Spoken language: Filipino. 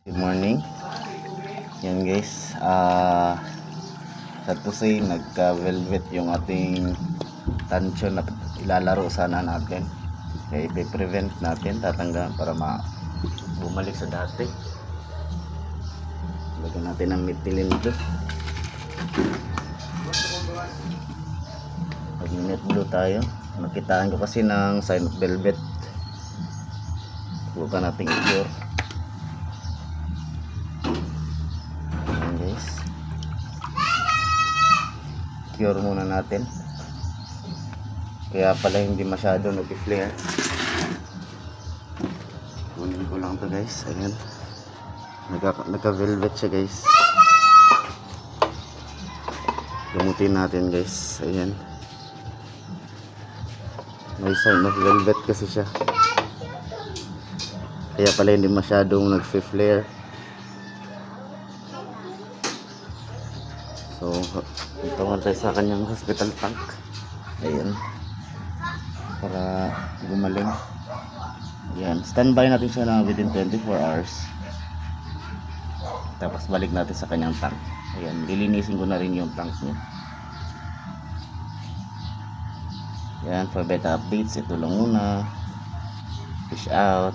Good morning. Yan guys. Sa say nagka-velvet yung ating tansyo na ilalaro sana natin. Kaya i-prevent natin, tatanggalan para bumalik sa dati. Lagyan natin ng methylene blue. Mag-minute blue tayo. Nakitaan ko kasi ng sign of velvet. Subukan natin i-cure. Cure muna natin, kaya pala hindi masyado nag-flare. Kunin ko lang to guys. Ayan, nagka-velvet siya guys. Gamutin natin guys. Ayan, may sign of velvet kasi siya, kaya pala hindi masyadong nag-flare. So, ito nga tayo sa kanyang hospital tank. Ayan. Para gumaling. Ayan. Standby natin siya na within 24 hours. Tapos balik natin sa kanyang tank. Ayan. Lilinisin ko na rin yung tank niya. Ayan. For better updates, ito lang muna. Fish out.